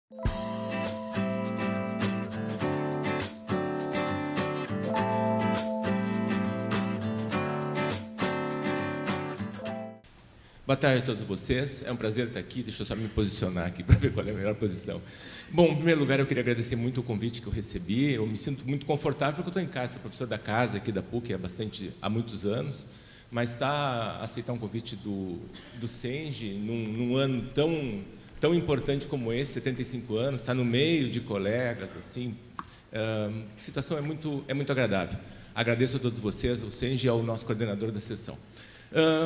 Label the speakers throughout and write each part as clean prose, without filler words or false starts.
Speaker 1: Boa tarde a todos vocês, é um prazer estar aqui, deixa eu só me posicionar aqui para ver qual é a melhor posição. Bom, em primeiro lugar, eu queria agradecer muito o convite que eu recebi, eu me sinto muito confortável porque eu estou em casa, sou professor da casa aqui da PUC há muitos anos, mas aceitar um convite do SENGE num ano tão importante como esse, 75 anos, estar no meio de colegas, assim, a situação é muito agradável. Agradeço a todos vocês, o SENGE é o nosso coordenador da sessão.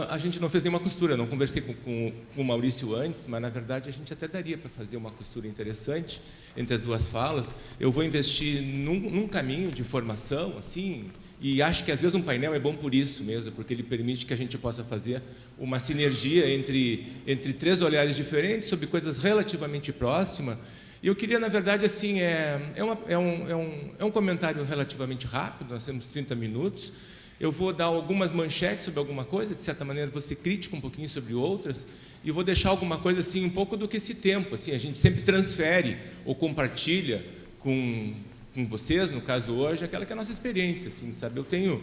Speaker 1: A gente não fez nenhuma costura, não conversei com o Maurício antes, mas, na verdade, a gente até daria para fazer uma costura interessante entre as duas falas. Eu vou investir num caminho de formação, assim, e acho que, às vezes, um painel é bom por isso mesmo, porque ele permite que a gente possa fazer uma sinergia entre três olhares diferentes sobre coisas relativamente próximas. E eu queria, na verdade, assim, é um comentário relativamente rápido, nós temos 30 minutos, eu vou dar algumas manchetes sobre alguma coisa, de certa maneira vou ser crítico um pouquinho sobre outras, e vou deixar alguma coisa assim, um pouco do que esse tempo, assim, a gente sempre transfere ou compartilha com vocês, no caso hoje, aquela que é a nossa experiência, assim, sabe? Eu tenho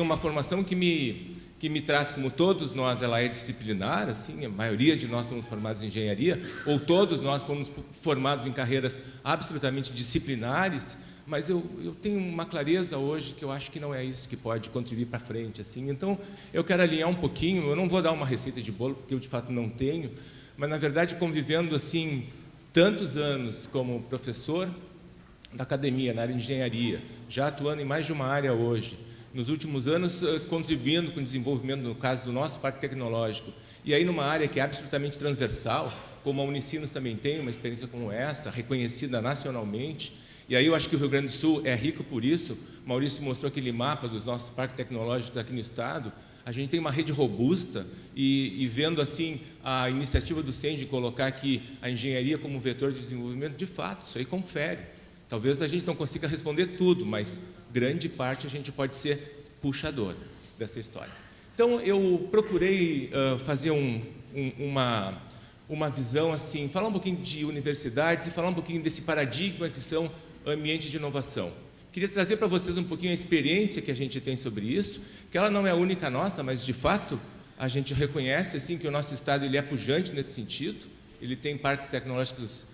Speaker 1: uma formação que me traz, como todos nós, ela é disciplinar, assim, a maioria de nós somos formados em engenharia, ou todos nós fomos formados em carreiras absolutamente disciplinares, mas eu tenho uma clareza hoje que eu acho que não é isso que pode contribuir para frente, assim. Então, eu quero alinhar um pouquinho, eu não vou dar uma receita de bolo, porque eu, de fato, não tenho, mas, na verdade, convivendo, assim, tantos anos como professor da academia, na área de engenharia, já atuando em mais de uma área hoje, nos últimos anos, contribuindo com o desenvolvimento, no caso do nosso parque tecnológico, e aí numa área que é absolutamente transversal, como a Unicinos também tem uma experiência como essa, reconhecida nacionalmente. E aí eu acho que o Rio Grande do Sul é rico por isso. O Maurício mostrou aquele mapa dos nossos parques tecnológicos aqui no estado. A gente tem uma rede robusta e vendo assim a iniciativa do SENGE de colocar aqui a engenharia como vetor de desenvolvimento, de fato, isso aí confere. Talvez a gente não consiga responder tudo, mas grande parte a gente pode ser puxador dessa história. Então, eu procurei fazer uma visão assim, falar um pouquinho de universidades e falar um pouquinho desse paradigma que são ambientes de inovação. Queria trazer para vocês um pouquinho a experiência que a gente tem sobre isso, que ela não é a única nossa, mas, de fato, a gente reconhece assim, que o nosso estado ele é pujante nesse sentido, ele tem parques tecnológicos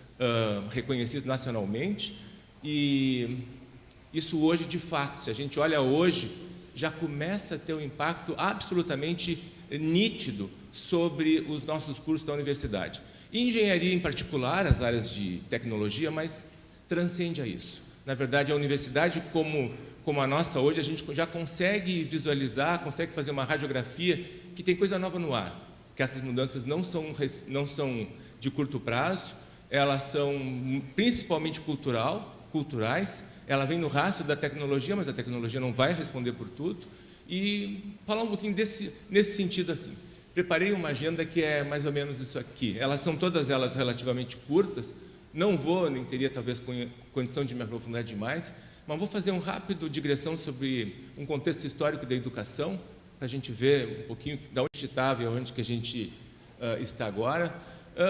Speaker 1: reconhecidos nacionalmente, e isso hoje, de fato, se a gente olha hoje, já começa a ter um impacto absolutamente nítido sobre os nossos cursos da universidade. Engenharia, em particular, as áreas de tecnologia, mas transcende a isso. Na verdade, a universidade, como a nossa hoje, a gente já consegue visualizar, consegue fazer uma radiografia que tem coisa nova no ar, que essas mudanças não são de curto prazo, elas são principalmente culturais, ela vem no rastro da tecnologia, mas a tecnologia não vai responder por tudo, e falar um pouquinho nesse sentido assim. Preparei uma agenda que é mais ou menos isso aqui, todas elas relativamente curtas, não vou, nem teria talvez condição de me aprofundar demais, mas vou fazer um rápido digressão sobre um contexto histórico da educação, para a gente ver um pouquinho de onde estava e onde que a gente está agora.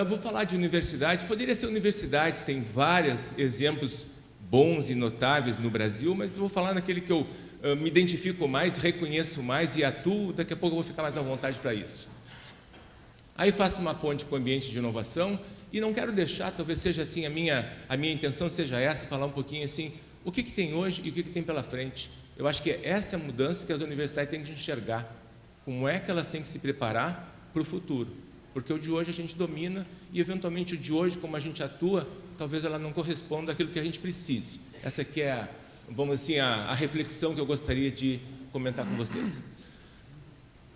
Speaker 1: Vou falar de universidades, poderia ser universidades, tem vários exemplos bons e notáveis no Brasil, mas vou falar naquele que eu me identifico mais, reconheço mais e atuo, daqui a pouco eu vou ficar mais à vontade para isso. Aí faço uma ponte com o ambiente de inovação, e não quero deixar, talvez seja assim, a minha intenção seja essa, falar um pouquinho assim, o que tem hoje e o que tem pela frente. Eu acho que essa é a mudança que as universidades têm que enxergar, como é que elas têm que se preparar para o futuro, porque o de hoje a gente domina e, eventualmente, o de hoje, como a gente atua, talvez ela não corresponda àquilo que a gente precise. Essa aqui é, vamos assim, a reflexão que eu gostaria de comentar com vocês.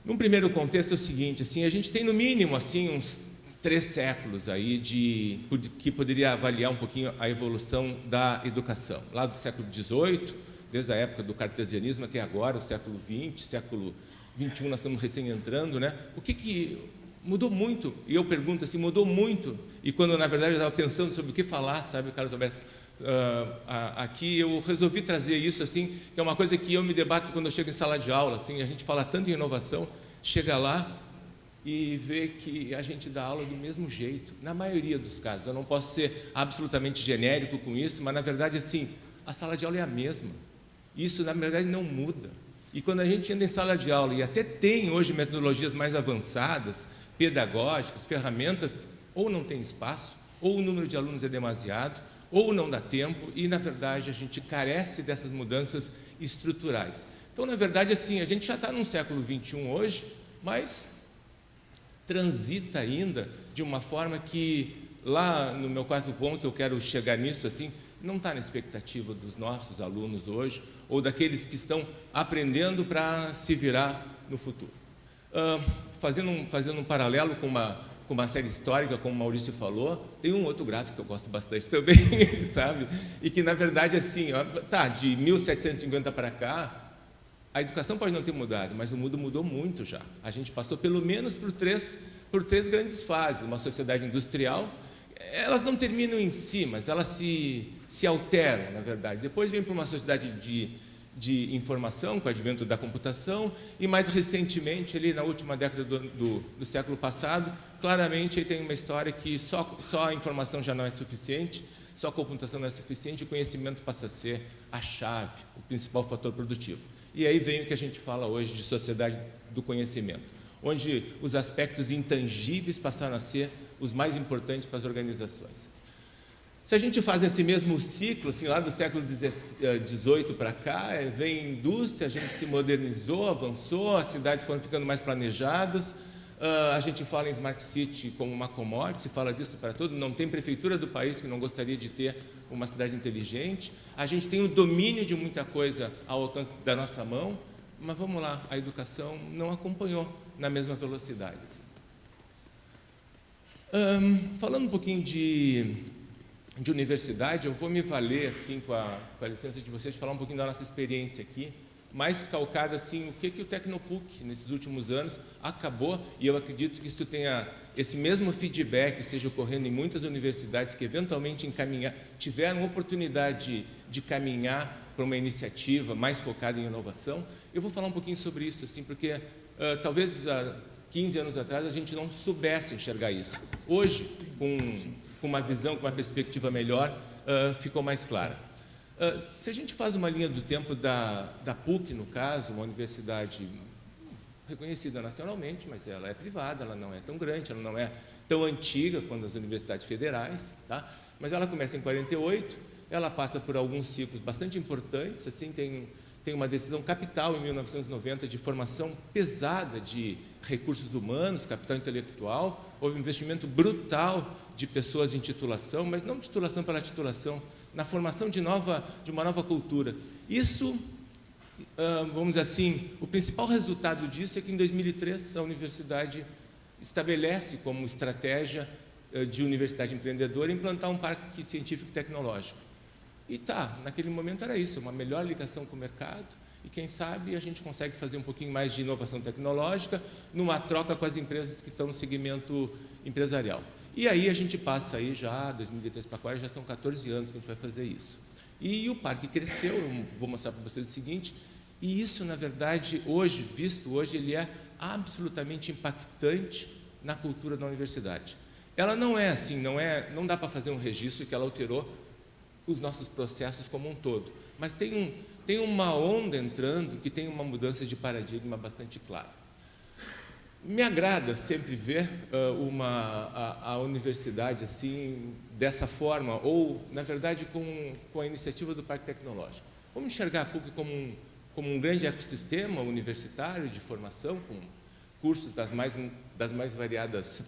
Speaker 1: Num primeiro contexto é o seguinte, assim, a gente tem no mínimo assim, uns 3 séculos aí que poderia avaliar um pouquinho a evolução da educação. Lá do século XVIII, desde a época do cartesianismo até agora, o século XX, século XXI, nós estamos recém entrando, né? O que mudou muito? E eu pergunto assim, mudou muito? E quando, na verdade, eu estava pensando sobre o que falar, sabe, Carlos Alberto? Aqui eu resolvi trazer isso, assim, que é uma coisa que eu me debato quando eu chego em sala de aula, assim, a gente fala tanto em inovação, chega lá, e ver que a gente dá aula do mesmo jeito, na maioria dos casos. Eu não posso ser absolutamente genérico com isso, mas, na verdade, assim, a sala de aula é a mesma. Isso, na verdade, não muda. E quando a gente entra em sala de aula, e até tem hoje metodologias mais avançadas, pedagógicas, ferramentas, ou não tem espaço, ou o número de alunos é demasiado, ou não dá tempo, e, na verdade, a gente carece dessas mudanças estruturais. Então, na verdade, assim, a gente já está no século XXI hoje, mas transita ainda de uma forma que, lá no meu quarto ponto, eu quero chegar nisso, assim, não está na expectativa dos nossos alunos hoje, ou daqueles que estão aprendendo para se virar no futuro. Fazendo um paralelo com uma série histórica, como o Maurício falou, tem um outro gráfico que eu gosto bastante também, sabe? E que, na verdade, assim, de 1750 para cá, a educação pode não ter mudado, mas o mundo mudou muito já. A gente passou pelo menos por três grandes fases. Uma sociedade industrial, elas não terminam em si, mas elas se alteram, na verdade. Depois vem para uma sociedade de informação, com o advento da computação, e mais recentemente, ali na última década do século passado, claramente aí tem uma história que só a informação já não é suficiente, só a computação não é suficiente, o conhecimento passa a ser a chave, o principal fator produtivo. E aí vem o que a gente fala hoje de sociedade do conhecimento, onde os aspectos intangíveis passaram a ser os mais importantes para as organizações. Se a gente faz esse mesmo ciclo, assim, lá do século XVIII para cá, vem a indústria, a gente se modernizou, avançou, as cidades foram ficando mais planejadas, a gente fala em Smart City como uma commodity, se fala disso para tudo, não tem prefeitura do país que não gostaria de ter uma cidade inteligente, a gente tem o domínio de muita coisa ao alcance da nossa mão, mas vamos lá, a educação não acompanhou na mesma velocidade. Assim. Falando um pouquinho de universidade, eu vou me valer, assim, com a licença de vocês, de falar um pouquinho da nossa experiência aqui, mais calcada, assim, o que o Tecnopuc, nesses últimos anos, acabou, e eu acredito que isso tenha, esse mesmo feedback esteja ocorrendo em muitas universidades que, eventualmente, tiveram oportunidade de caminhar para uma iniciativa mais focada em inovação. Eu vou falar um pouquinho sobre isso, assim, porque talvez há 15 anos atrás a gente não soubesse enxergar isso. Hoje, com uma visão, com uma perspectiva melhor, ficou mais clara. Se a gente faz uma linha do tempo da PUC, no caso, uma universidade reconhecida nacionalmente, mas ela é privada, ela não é tão grande, ela não é tão antiga quanto as universidades federais, tá? Mas ela começa em 48, ela passa por alguns ciclos bastante importantes, assim, tem uma decisão capital em 1990 de formação pesada de recursos humanos, capital intelectual, houve um investimento brutal de pessoas em titulação, mas não titulação pela titulação, na formação de uma nova cultura. Isso, vamos dizer assim, o principal resultado disso é que em 2003 a universidade estabelece como estratégia de universidade empreendedora implantar um parque científico e tecnológico. E naquele momento era isso, uma melhor ligação com o mercado, e quem sabe a gente consegue fazer um pouquinho mais de inovação tecnológica numa troca com as empresas que estão no segmento empresarial. E aí a gente passa aí já, 2003 para agora, já são 14 anos que a gente vai fazer isso. E o parque cresceu, eu vou mostrar para vocês o seguinte, e isso, na verdade, visto hoje, ele é absolutamente impactante na cultura da universidade. Ela não é assim, não dá para fazer um registro que ela alterou os nossos processos como um todo, mas tem uma onda entrando que tem uma mudança de paradigma bastante clara. Me agrada sempre ver a universidade assim, dessa forma, ou, na verdade, com a iniciativa do Parque Tecnológico. Vamos enxergar a PUC como um grande ecossistema universitário de formação, com cursos das mais variadas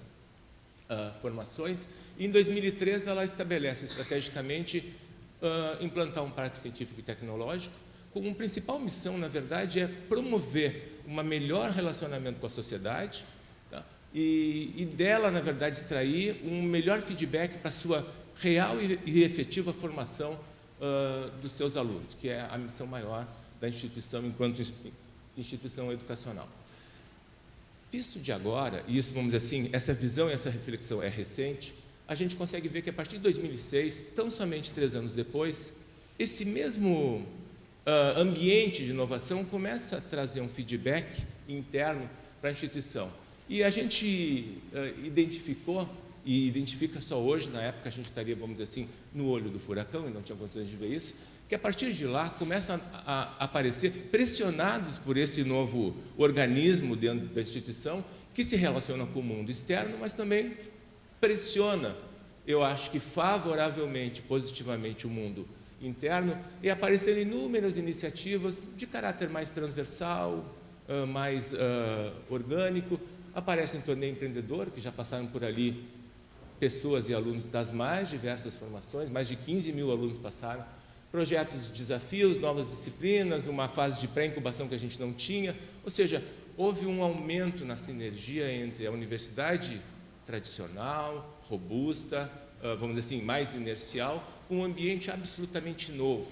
Speaker 1: formações, e em 2013 ela estabelece estrategicamente implantar um parque científico e tecnológico, com a principal missão, na verdade, é promover um melhor relacionamento com a sociedade, tá? e dela, na verdade, extrair um melhor feedback para a sua real e efetiva formação dos seus alunos, que é a missão maior da instituição enquanto instituição educacional. Visto de agora, e isso, vamos dizer assim, essa visão e essa reflexão é recente, a gente consegue ver que a partir de 2006, tão somente 3 anos depois, esse mesmo ambiente de inovação começa a trazer um feedback interno para a instituição. E a gente identificou, e identifica só hoje, na época a gente estaria, vamos dizer assim, no olho do furacão, e não tinha condições de ver isso, que a partir de lá começam a aparecer, pressionados por esse novo organismo dentro da instituição, que se relaciona com o mundo externo, mas também pressiona, eu acho que favoravelmente, positivamente, o mundo interno, e apareceram inúmeras iniciativas de caráter mais transversal, mais orgânico. Aparece um torneio empreendedor, que já passaram por ali pessoas e alunos das mais diversas formações, mais de 15 mil alunos passaram, projetos de desafios, novas disciplinas, uma fase de pré-incubação que a gente não tinha, ou seja, houve um aumento na sinergia entre a universidade tradicional, robusta, vamos dizer assim, mais inercial, com um ambiente absolutamente novo,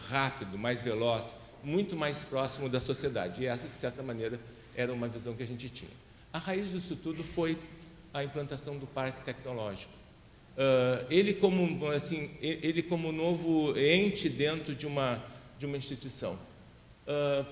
Speaker 1: rápido, mais veloz, muito mais próximo da sociedade. E essa, de certa maneira, era uma visão que a gente tinha. A raiz disso tudo foi a implantação do Parque Tecnológico. Ele como novo ente dentro de uma instituição.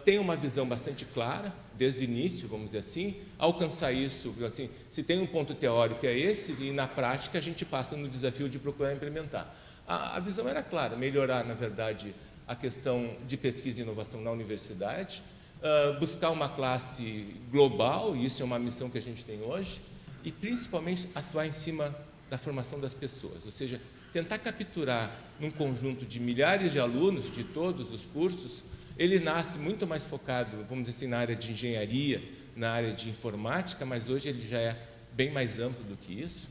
Speaker 1: Tem uma visão bastante clara, desde o início, vamos dizer assim, alcançar isso, assim, se tem um ponto teórico é esse, e na prática a gente passa no desafio de procurar implementar. A visão era clara, melhorar, na verdade, a questão de pesquisa e inovação na universidade, buscar uma classe global, e isso é uma missão que a gente tem hoje, e principalmente atuar em cima da formação das pessoas, ou seja, tentar capturar num conjunto de milhares de alunos de todos os cursos. Ele nasce muito mais focado, vamos dizer assim, na área de engenharia, na área de informática, mas hoje ele já é bem mais amplo do que isso.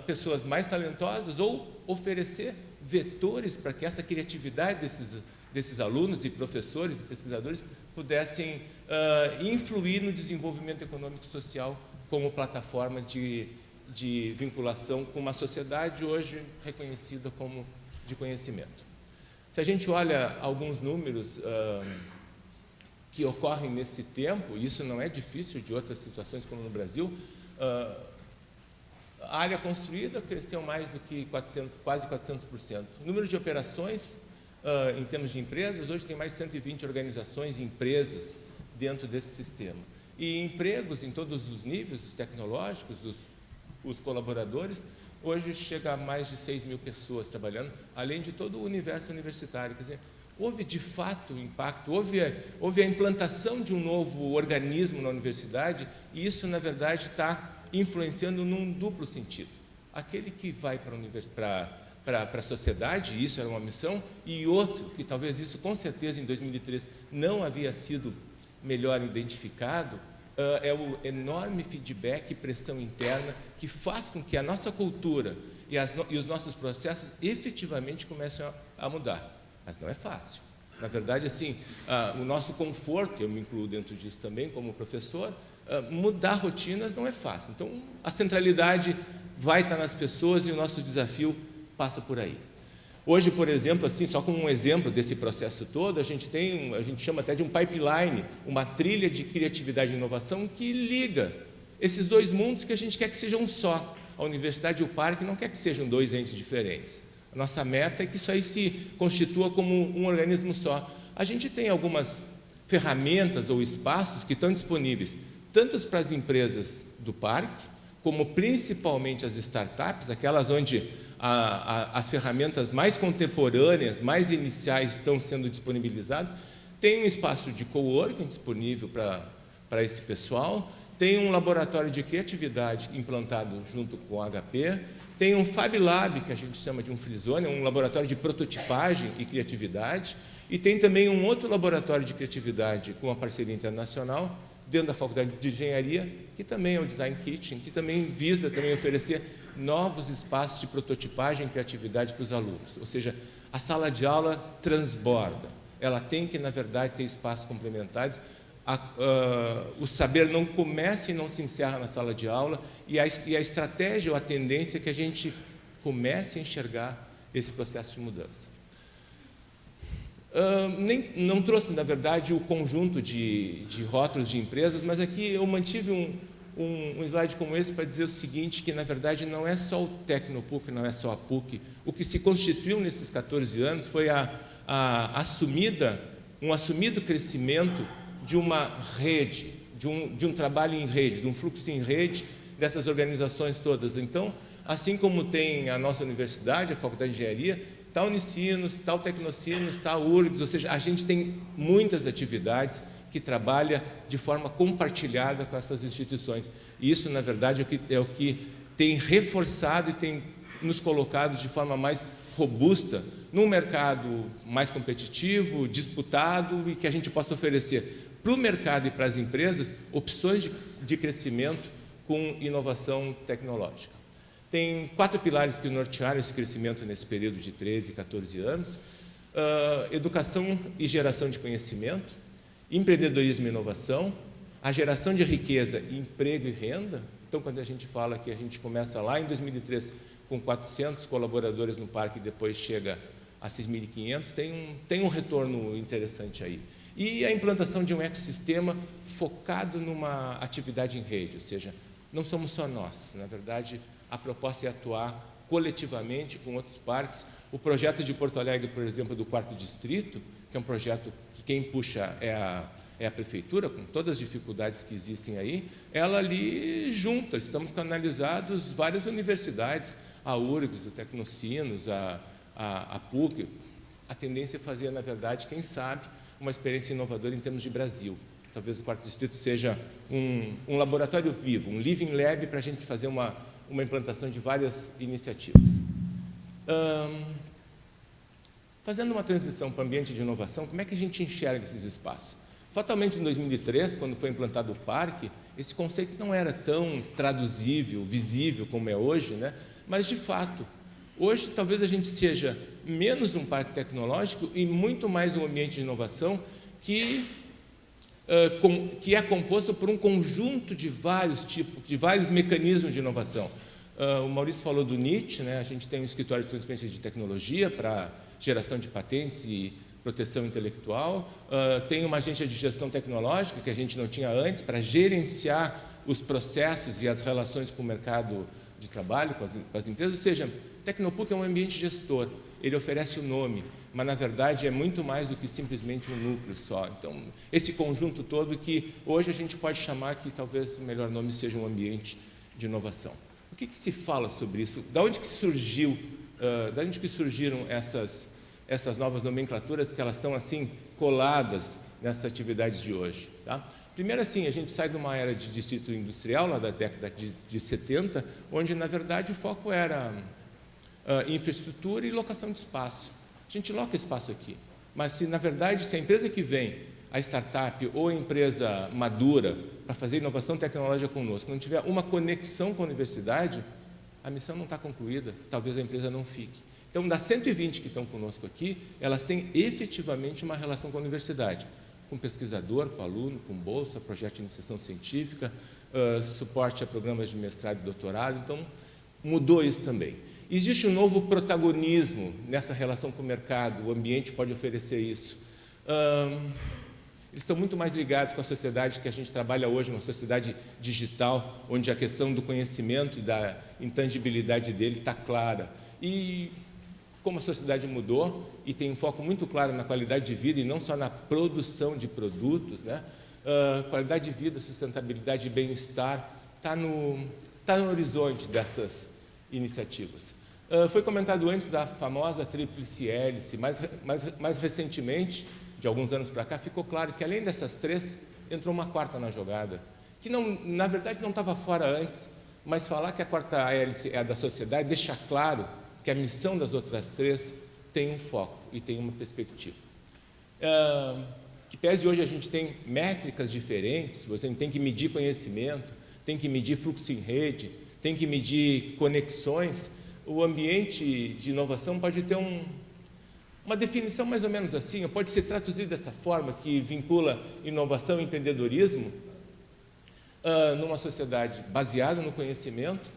Speaker 1: Pessoas mais talentosas, ou oferecer vetores para que essa criatividade desses alunos e professores e pesquisadores pudessem influir no desenvolvimento econômico e social como plataforma de vinculação com uma sociedade hoje reconhecida como de conhecimento. Se a gente olha alguns números que ocorrem nesse tempo, isso não é difícil de outras situações como no Brasil, a área construída cresceu mais do que quase 400%. O número de operações, em termos de empresas, hoje tem mais de 120 organizações e empresas dentro desse sistema. E empregos em todos os níveis, os tecnológicos, os colaboradores, hoje chega a mais de 6 mil pessoas trabalhando, além de todo o universo universitário. Quer dizer, houve de fato impacto, houve a implantação de um novo organismo na universidade, e isso, na verdade, está influenciando num duplo sentido. Aquele que vai para a sociedade, isso era uma missão, e outro, que talvez isso, com certeza, em 2003, não havia sido melhor identificado, é o enorme feedback e pressão interna que faz com que a nossa cultura e os nossos processos efetivamente comecem a mudar. Mas não é fácil. Na verdade, assim, o nosso conforto, eu me incluo dentro disso também como professor, mudar rotinas não é fácil. Então, a centralidade vai estar nas pessoas e o nosso desafio passa por aí. Hoje, por exemplo, assim, só como um exemplo desse processo todo, a gente chama até de um pipeline, uma trilha de criatividade e inovação que liga esses dois mundos que a gente quer que sejam um só. A universidade e o parque não quer que sejam dois entes diferentes. A nossa meta é que isso aí se constitua como um organismo só. A gente tem algumas ferramentas ou espaços que estão disponíveis, tanto para as empresas do parque, como principalmente as startups, aquelas onde as ferramentas mais contemporâneas, mais iniciais estão sendo disponibilizadas. Tem um espaço de coworking disponível para esse pessoal, tem um laboratório de criatividade implantado junto com o HP, tem um Fab Lab, que a gente chama de um Freezone, um laboratório de prototipagem e criatividade, e tem também um outro laboratório de criatividade com uma parceria internacional, dentro da Faculdade de Engenharia, que também é o Design Kitchen, que também visa também oferecer novos espaços de prototipagem e criatividade para os alunos. Ou seja, a sala de aula transborda. Ela tem que, na verdade, ter espaços complementares. O saber não começa e não se encerra na sala de aula, e a estratégia ou a tendência é que a gente comece a enxergar esse processo de mudança. Não trouxe, na verdade, o conjunto de rótulos de empresas, mas aqui eu mantive um slide como esse para dizer o seguinte, que na verdade não é só o Tecnopuc, não é só a PUC. O que se constituiu nesses 14 anos foi um assumido crescimento de uma rede de um trabalho em rede, de um fluxo em rede dessas organizações todas. Então, assim como tem a nossa universidade, a Faculdade de Engenharia, está a Unicinos, está o Tecnocinos, está a URGS, ou seja, a gente tem muitas atividades que trabalha de forma compartilhada com essas instituições. E isso, na verdade, é o que tem reforçado e tem nos colocado de forma mais robusta num mercado mais competitivo, disputado e que a gente possa oferecer para o mercado e para as empresas opções de crescimento com inovação tecnológica. Tem 4 pilares que nortearam esse crescimento nesse período de 13, 14 anos. Educação e geração de conhecimento, empreendedorismo e inovação, a geração de riqueza, emprego e renda. Então, quando a gente fala que a gente começa lá em 2003 com 400 colaboradores no parque e depois chega a 6.500, tem um retorno interessante aí. E a implantação de um ecossistema focado numa atividade em rede, ou seja, não somos só nós, na verdade, a proposta é atuar coletivamente com outros parques. O projeto de Porto Alegre, por exemplo, do 4º Distrito, que é um projeto que quem puxa é a Prefeitura, com todas as dificuldades que existem aí, ela ali junta, estamos canalizados várias universidades, a URGS, o Tecnocinos, a PUC. A tendência é fazer, na verdade, quem sabe, uma experiência inovadora em termos de Brasil. Talvez o 4º Distrito seja um laboratório vivo, um living lab para a gente fazer uma implantação de várias iniciativas. Fazendo uma transição para o ambiente de inovação, como é que a gente enxerga esses espaços? Fatalmente, em 2003, quando foi implantado o parque, esse conceito não era tão traduzível, visível como é hoje, né? Mas, de fato, hoje talvez a gente seja menos um parque tecnológico e muito mais um ambiente de inovação que é composto por um conjunto de vários tipos, de vários mecanismos de inovação. O Maurício falou do NIT, né? A gente tem um escritório de transferência de tecnologia para geração de patentes e proteção intelectual, tem uma agência de gestão tecnológica que a gente não tinha antes para gerenciar os processos e as relações com o mercado de trabalho, com as empresas, ou seja, Tecnopuc é um ambiente gestor, ele oferece o nome, mas na verdade é muito mais do que simplesmente um núcleo só. Então, esse conjunto todo que hoje a gente pode chamar que talvez o melhor nome seja um ambiente de inovação. O que se fala sobre isso? Da onde que surgiu, da onde que surgiram essas novas nomenclaturas que elas estão assim coladas nessas atividades de hoje, tá? Primeiro, assim, a gente sai de uma era de distrito industrial, lá da década de 70, onde, na verdade, o foco era infraestrutura e locação de espaço. A gente loca espaço aqui, mas, na verdade, se a empresa que vem, a startup ou a empresa madura, para fazer inovação tecnológica conosco, não tiver uma conexão com a universidade, a missão não está concluída, talvez a empresa não fique. Então, das 120 que estão conosco aqui, elas têm efetivamente uma relação com a universidade, com pesquisador, com aluno, com bolsa, projeto de iniciação científica, suporte a programas de mestrado e doutorado. Então, mudou isso também. Existe um novo protagonismo nessa relação com o mercado, o ambiente pode oferecer isso. Eles são muito mais ligados com a sociedade que a gente trabalha hoje, uma sociedade digital, onde a questão do conhecimento e da intangibilidade dele está clara. E como a sociedade mudou e tem um foco muito claro na qualidade de vida e não só na produção de produtos, né? Qualidade de vida, sustentabilidade e bem-estar está no horizonte dessas iniciativas. Foi comentado antes da famosa tríplice hélice, mais recentemente, de alguns anos para cá, ficou claro que além dessas 3, entrou uma 4ª na jogada, que não, na verdade não estava fora antes, mas falar que a 4ª hélice é a da sociedade deixa claro que a missão das outras 3 tem um foco e tem uma perspectiva. Que pese hoje a gente tem métricas diferentes, você tem que medir conhecimento, tem que medir fluxo em rede, tem que medir conexões, o ambiente de inovação pode ter uma definição mais ou menos assim, pode ser traduzido dessa forma, que vincula inovação e empreendedorismo numa sociedade baseada no conhecimento,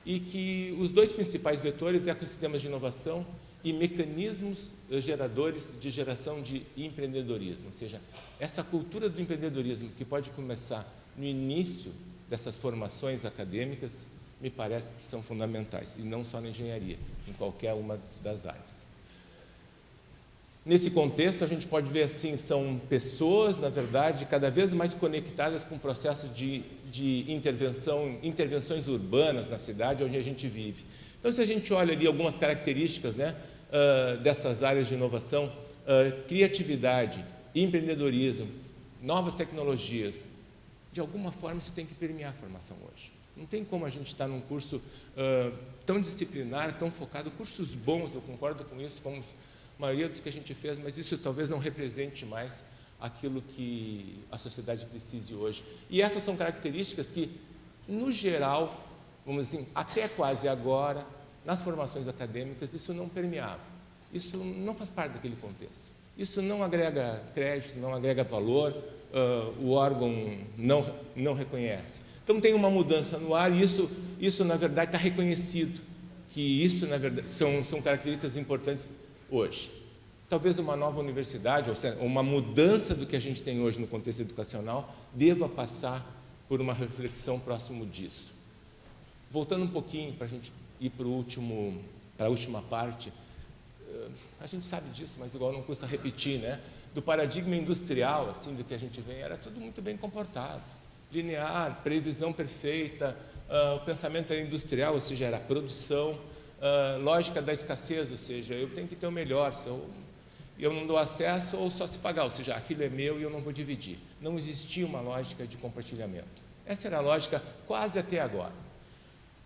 Speaker 1: e que os 2 principais vetores, ecossistemas de inovação e mecanismos geradores de geração de empreendedorismo, ou seja, essa cultura do empreendedorismo que pode começar no início dessas formações acadêmicas, me parece que são fundamentais, e não só na engenharia, em qualquer uma das áreas. Nesse contexto, a gente pode ver assim, são pessoas, na verdade, cada vez mais conectadas com o processo de intervenções urbanas na cidade onde a gente vive. Então, se a gente olha ali algumas características, né, dessas áreas de inovação, criatividade, empreendedorismo, novas tecnologias, de alguma forma isso tem que permear a formação hoje. Não tem como a gente estar num curso tão disciplinar, tão focado, cursos bons, eu concordo com isso, como a maioria dos que a gente fez, mas isso talvez não represente mais aquilo que a sociedade precise hoje. E essas são características que, no geral, vamos dizer assim, até quase agora, nas formações acadêmicas, isso não permeava. Isso não faz parte daquele contexto. Isso não agrega crédito, não agrega valor, o órgão não reconhece. Então, tem uma mudança no ar e isso na verdade, está reconhecido, que isso, na verdade, são características importantes hoje. Talvez uma nova universidade, ou seja, uma mudança do que a gente tem hoje no contexto educacional, deva passar por uma reflexão próximo disso. Voltando um pouquinho, para a gente ir para a última parte, a gente sabe disso, mas igual não custa repetir, né? Do paradigma industrial, assim, do que a gente vem, era tudo muito bem comportado. Linear, previsão perfeita, o pensamento era industrial, ou seja, era produção, lógica da escassez, ou seja, eu tenho que ter o melhor, se eu não dou acesso ou só se pagar, ou seja, aquilo é meu e eu não vou dividir. Não existia uma lógica de compartilhamento. Essa era a lógica quase até agora.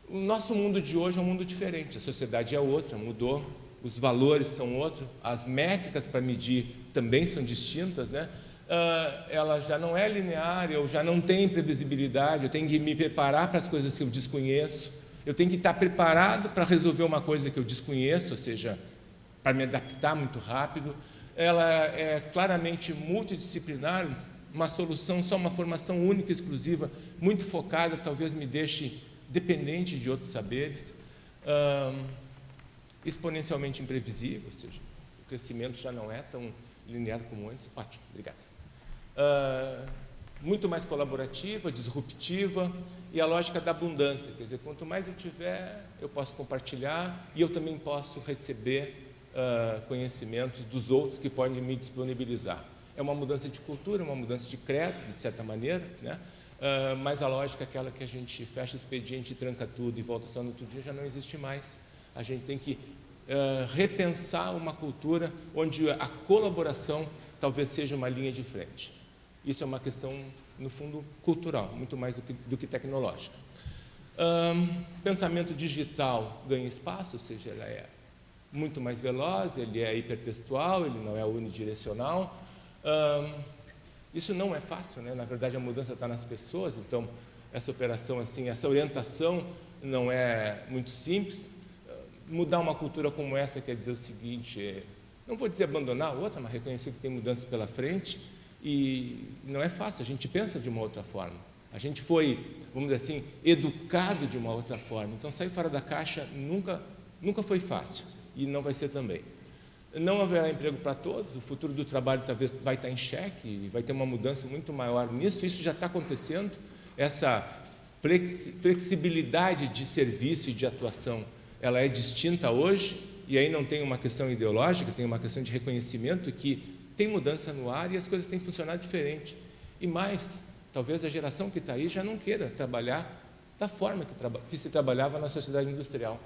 Speaker 1: O nosso mundo de hoje é um mundo diferente, a sociedade é outra, mudou, os valores são outros, as métricas para medir também são distintas, né? Ela já não é linear, eu já não tenho previsibilidade, eu tenho que me preparar para as coisas que eu desconheço, eu tenho que estar preparado para resolver uma coisa que eu desconheço, ou seja, para me adaptar muito rápido. Ela é claramente multidisciplinar, uma solução, só uma formação única, exclusiva, muito focada, talvez me deixe dependente de outros saberes, exponencialmente imprevisível, ou seja, o crescimento já não é tão linear como antes. Ótimo, obrigado. Muito mais colaborativa, disruptiva, e a lógica da abundância, quer dizer, quanto mais eu tiver, eu posso compartilhar e eu também posso receber conhecimento dos outros que podem me disponibilizar. É uma mudança de cultura, uma mudança de crédito, de certa maneira, né? Mas a lógica, aquela que a gente fecha o expediente, tranca tudo e volta só no outro dia, já não existe mais. A gente tem que repensar uma cultura onde a colaboração talvez seja uma linha de frente. Isso é uma questão, no fundo, cultural, muito mais do que tecnológica. Pensamento digital ganha espaço, ou seja, ele é muito mais veloz, ele é hipertextual, ele não é unidirecional. Isso não é fácil, né? Na verdade, a mudança está nas pessoas, então essa operação, assim, essa orientação não é muito simples. Mudar uma cultura como essa quer dizer o seguinte, não vou dizer abandonar a outra, mas reconhecer que tem mudanças pela frente, e não é fácil, a gente pensa de uma outra forma. A gente foi, vamos dizer assim, educado de uma outra forma, então sair fora da caixa nunca foi fácil, e não vai ser também. Não haverá emprego para todos, o futuro do trabalho talvez vai estar em xeque, e vai ter uma mudança muito maior nisso, isso já está acontecendo, essa flexibilidade de serviço e de atuação, ela é distinta hoje, e aí não tem uma questão ideológica, tem uma questão de reconhecimento que tem mudança no ar e as coisas têm funcionado diferente. E mais, talvez a geração que está aí já não queira trabalhar da forma que se trabalhava na sociedade industrial.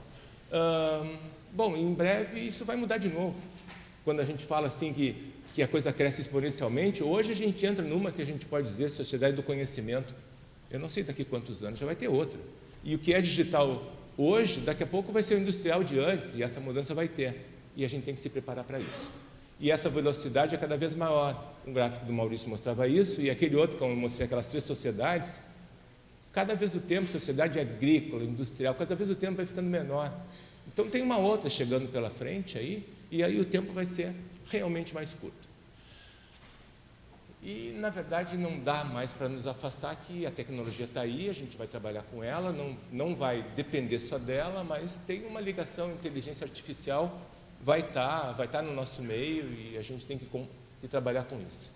Speaker 1: Bom, em breve isso vai mudar de novo. Quando a gente fala assim que a coisa cresce exponencialmente, hoje a gente entra numa que a gente pode dizer sociedade do conhecimento. Eu não sei daqui quantos anos, já vai ter outra. E o que é digital hoje, daqui a pouco vai ser o industrial de antes, e essa mudança vai ter. E a gente tem que se preparar para isso. E essa velocidade é cada vez maior. Um gráfico do Maurício mostrava isso, e aquele outro, como eu mostrei, aquelas 3 sociedades, cada vez o tempo, sociedade agrícola, industrial, cada vez o tempo vai ficando menor. Então tem uma outra chegando pela frente aí, e aí o tempo vai ser realmente mais curto. E, na verdade, não dá mais para nos afastar que a tecnologia está aí, a gente vai trabalhar com ela, não vai depender só dela, mas tem uma ligação, inteligência artificial vai estar no nosso meio e a gente tem que trabalhar com isso.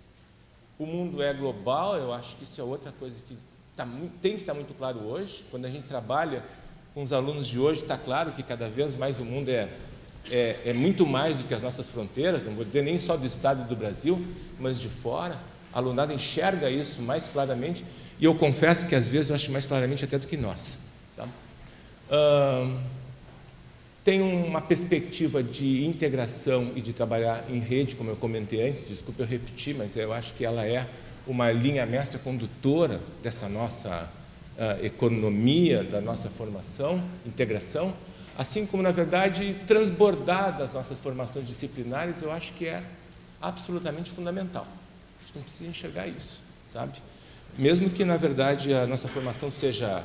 Speaker 1: O mundo é global, eu acho que isso é outra coisa que tem que estar muito claro hoje. Quando a gente trabalha com os alunos de hoje, está claro que cada vez mais o mundo é é muito mais do que as nossas fronteiras, não vou dizer nem só do estado do Brasil, mas de fora. A alunada enxerga isso mais claramente, e eu confesso que às vezes eu acho mais claramente até do que nós. Tá? Tem uma perspectiva de integração e de trabalhar em rede, como eu comentei antes, desculpe eu repetir, mas eu acho que ela é uma linha mestra condutora dessa nossa economia, da nossa formação, integração, assim como, na verdade, transbordar das nossas formações disciplinares, eu acho que é absolutamente fundamental. A gente não precisa enxergar isso, sabe? Mesmo que, na verdade, a nossa formação seja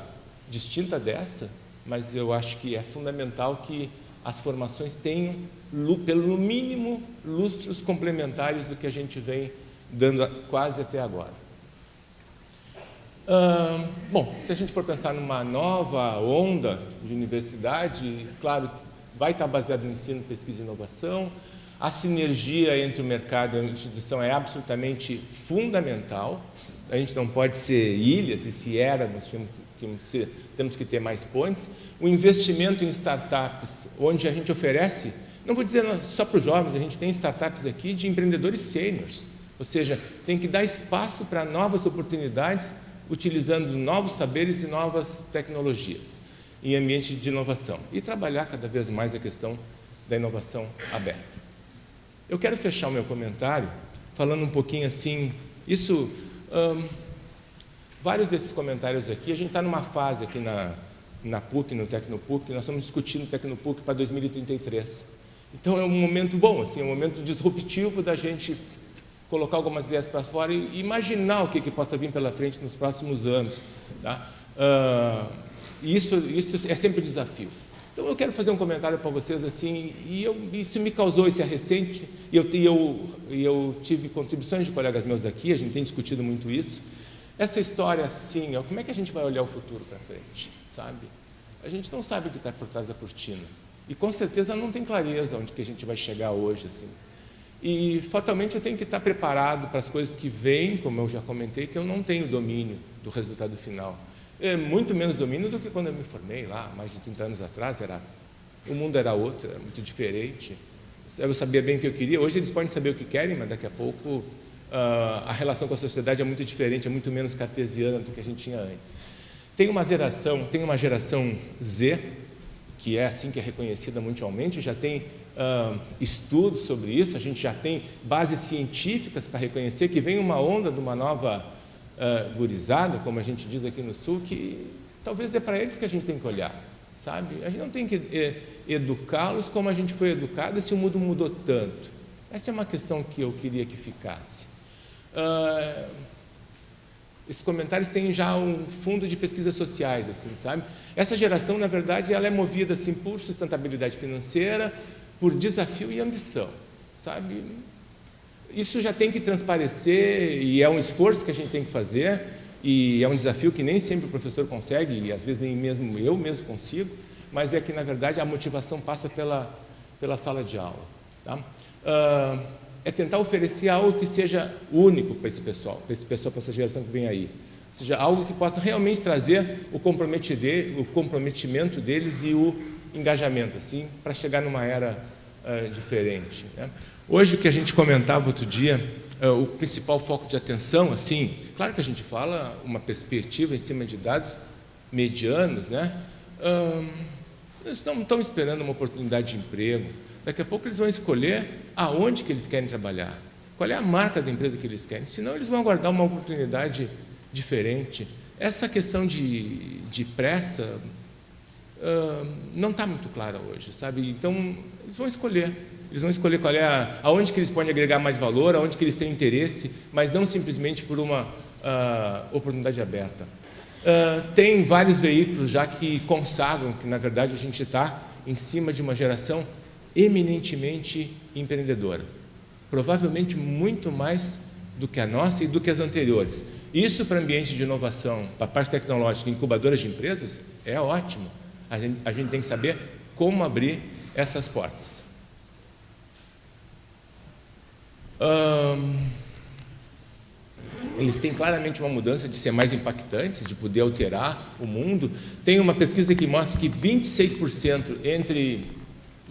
Speaker 1: distinta dessa, mas eu acho que é fundamental que as formações tenham, pelo mínimo, lustros complementares do que a gente vem dando quase até agora. Bom, se a gente for pensar numa nova onda de universidade, claro, vai estar baseado no ensino, pesquisa e inovação. A sinergia entre o mercado e a instituição é absolutamente fundamental. A gente não pode ser ilhas, e se éramos, temos que ter mais pontes. O investimento em startups, onde a gente oferece, não vou dizer só para os jovens, a gente tem startups aqui de empreendedores sêniores, ou seja, tem que dar espaço para novas oportunidades, utilizando novos saberes e novas tecnologias em ambiente de inovação e trabalhar cada vez mais a questão da inovação aberta. Eu quero fechar o meu comentário falando um pouquinho assim, vários desses comentários aqui, a gente está numa fase aqui na PUC, no Tecnopuc, nós estamos discutindo o Tecnopuc para 2033. Então é um momento bom, assim, é um momento disruptivo da gente colocar algumas ideias para fora e imaginar o que possa vir pela frente nos próximos anos. Tá? Isso é sempre um desafio. Então eu quero fazer um comentário para vocês assim, isso me causou esse recente, e eu tive contribuições de colegas meus daqui, a gente tem discutido muito isso. Essa história assim, como é que a gente vai olhar o futuro para frente, sabe? A gente não sabe o que está por trás da cortina, e com certeza não tem clareza onde que a gente vai chegar hoje, assim. E, fatalmente, eu tenho que estar preparado para as coisas que vêm, como eu já comentei, que eu não tenho domínio do resultado final. É muito menos domínio do que quando eu me formei lá, mais de 30 anos atrás, o mundo era outro, era muito diferente. Eu sabia bem o que eu queria, hoje eles podem saber o que querem, mas daqui a pouco a relação com a sociedade é muito diferente, é muito menos cartesiana do que a gente tinha antes. Tem uma geração Z, que é assim que é reconhecida mundialmente, já tem estudos sobre isso, a gente já tem bases científicas para reconhecer que vem uma onda de uma nova gurizada, como a gente diz aqui no Sul, que talvez é para eles que a gente tem que olhar, sabe? A gente não tem que educá-los como a gente foi educado, se o mundo mudou tanto. Essa é uma questão que eu queria que ficasse. Esses comentários têm já um fundo de pesquisas sociais, assim, sabe? Essa geração, na verdade, ela é movida assim por sustentabilidade financeira, por desafio e ambição, sabe? Isso já tem que transparecer e é um esforço que a gente tem que fazer e é um desafio que nem sempre o professor consegue e às vezes nem mesmo eu mesmo consigo, mas é que, na verdade, a motivação passa pela sala de aula, tá? É tentar oferecer algo que seja único para esse pessoal, para essa geração que vem aí. Ou seja, algo que possa realmente trazer o comprometimento deles e o engajamento, assim, para chegar numa era diferente, né? Hoje, o que a gente comentava outro dia, o principal foco de atenção, assim, claro que a gente fala uma perspectiva em cima de dados medianos, né? Eles não estão esperando uma oportunidade de emprego. Daqui a pouco eles vão escolher aonde que eles querem trabalhar, qual é a marca da empresa que eles querem, senão eles vão aguardar uma oportunidade diferente. Essa questão de pressa não está muito clara hoje, sabe? Então, eles vão escolher qual é aonde que eles podem agregar mais valor, aonde que eles têm interesse, mas não simplesmente por uma oportunidade aberta. Tem vários veículos já que consagram que, na verdade, a gente está em cima de uma geração eminentemente empreendedora, provavelmente muito mais do que a nossa e do que as anteriores. Isso para ambiente de inovação, para a parte tecnológica, incubadoras de empresas, é ótimo. A gente tem que saber como abrir essas portas. Eles têm claramente uma mudança de ser mais impactantes, de poder alterar o mundo. Tem uma pesquisa que mostra que 26% entre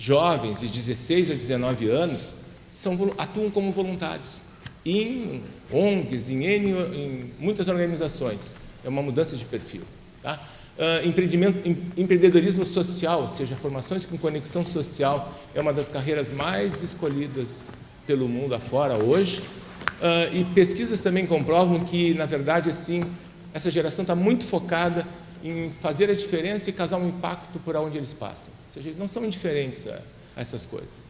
Speaker 1: jovens de 16 a 19 anos atuam como voluntários em ONGs, em muitas organizações. É uma mudança de perfil. Tá? Empreendedorismo social, ou seja, formações com conexão social, é uma das carreiras mais escolhidas pelo mundo afora hoje. E pesquisas também comprovam que, na verdade, assim, essa geração está muito focada em fazer a diferença e causar um impacto por onde eles passam. Ou seja, eles não são indiferentes a essas coisas.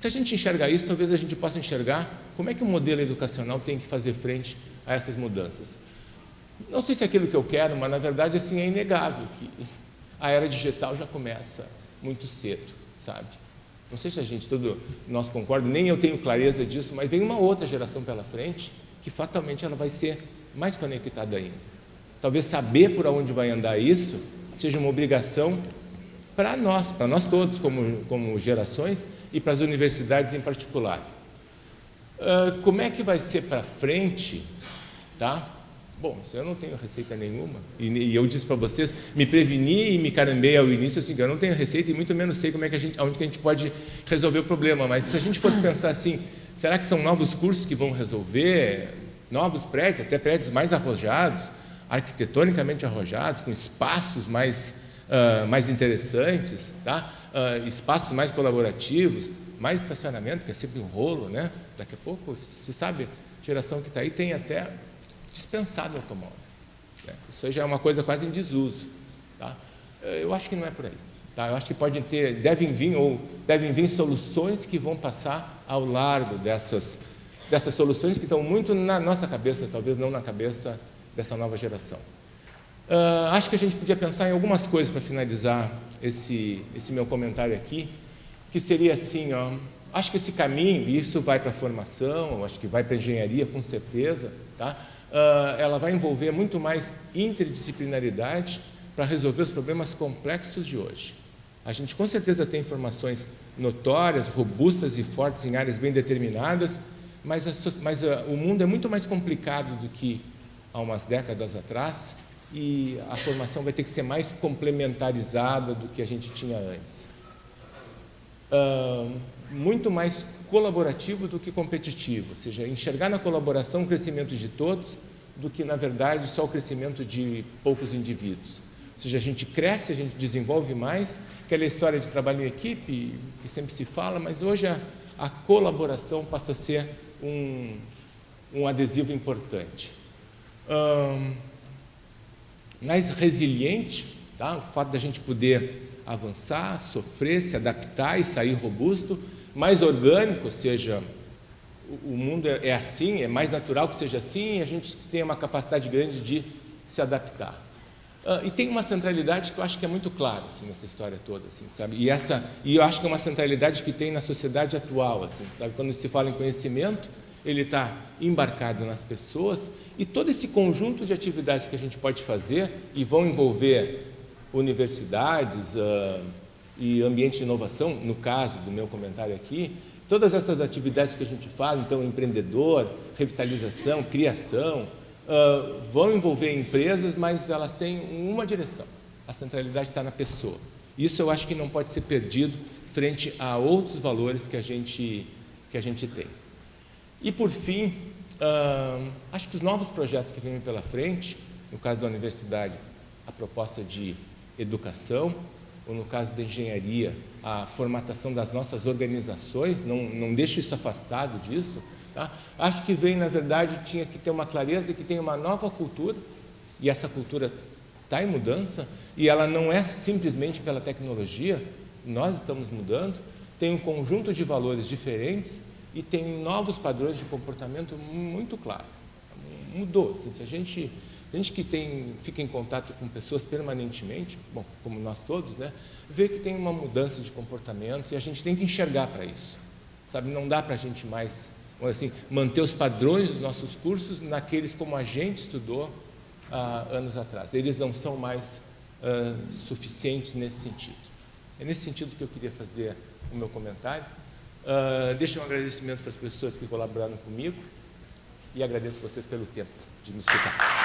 Speaker 1: Se a gente enxergar isso, talvez a gente possa enxergar como é que o modelo educacional tem que fazer frente a essas mudanças. Não sei se é aquilo que eu quero, mas, na verdade, assim, é inegável que a era digital já começa muito cedo, sabe? Não sei se nós concordamos, nem eu tenho clareza disso, mas vem uma outra geração pela frente que, fatalmente, ela vai ser mais conectada ainda. Talvez saber por onde vai andar isso seja uma obrigação para nós todos, como gerações, e para as universidades em particular. Como é que vai ser para frente, tá? Bom, eu não tenho receita nenhuma, e eu disse para vocês, me preveni e me carambei ao início, assim, que eu não tenho receita e muito menos sei como é que onde que a gente pode resolver o problema, mas se a gente fosse pensar assim, será que são novos cursos que vão resolver, novos prédios, até prédios mais arrojados, arquitetonicamente arrojados, com espaços mais interessantes, tá? Espaços mais colaborativos, mais estacionamento, que é sempre um rolo, né? Daqui a pouco, você sabe, a geração que está aí tem até dispensado o automóvel. Né? Isso aí já é uma coisa quase em desuso. Tá? Eu acho que não é por aí. Tá? Eu acho que devem vir soluções que vão passar ao largo dessas soluções que estão muito na nossa cabeça, talvez não na cabeça dessa nova geração. Acho que a gente podia pensar em algumas coisas para finalizar esse meu comentário aqui, que seria assim, acho que esse caminho, e isso vai para a formação, acho que vai para a engenharia com certeza, tá? Ela vai envolver muito mais interdisciplinaridade para resolver os problemas complexos de hoje. A gente com certeza tem informações notórias, robustas e fortes em áreas bem determinadas, mas o mundo é muito mais complicado do que há umas décadas atrás, e a formação vai ter que ser mais complementarizada do que a gente tinha antes. Muito mais colaborativo do que competitivo, ou seja, enxergar na colaboração o crescimento de todos do que, na verdade, só o crescimento de poucos indivíduos. Ou seja, a gente cresce, a gente desenvolve mais, aquela história de trabalho em equipe, que sempre se fala, mas hoje a colaboração passa a ser um adesivo importante. Mais resiliente, tá? O fato da gente poder avançar, sofrer, se adaptar e sair robusto, mais orgânico, ou seja, o mundo é assim, é mais natural que seja assim, e a gente tem uma capacidade grande de se adaptar. E tem uma centralidade que eu acho que é muito clara assim, nessa história toda, assim, sabe? E eu acho que é uma centralidade que tem na sociedade atual, assim, sabe? Quando se fala em conhecimento, ele está embarcado nas pessoas, e todo esse conjunto de atividades que a gente pode fazer e vão envolver universidades e ambiente de inovação, no caso do meu comentário aqui, todas essas atividades que a gente fala, então empreendedor, revitalização, criação, vão envolver empresas, mas elas têm uma direção, a centralidade está na pessoa. Isso eu acho que não pode ser perdido frente a outros valores que a gente tem. E por fim, acho que os novos projetos que vêm pela frente, no caso da universidade, a proposta de educação, ou no caso da engenharia, a formatação das nossas organizações, não deixe isso afastado disso, tá? Acho que vem, na verdade, tinha que ter uma clareza que tem uma nova cultura, e essa cultura está em mudança, e ela não é simplesmente pela tecnologia, nós estamos mudando, tem um conjunto de valores diferentes e tem novos padrões de comportamento muito claro. Mudou, assim, se a gente que fica em contato com pessoas permanentemente, bom, como nós todos, né, vê que tem uma mudança de comportamento e a gente tem que enxergar para isso, sabe? Não dá para a gente mais, assim, manter os padrões dos nossos cursos naqueles como a gente estudou há anos atrás. Eles não são mais suficientes nesse sentido. É nesse sentido que eu queria fazer o meu comentário. Deixo um agradecimento para as pessoas que colaboraram comigo e agradeço vocês pelo tempo de me escutar.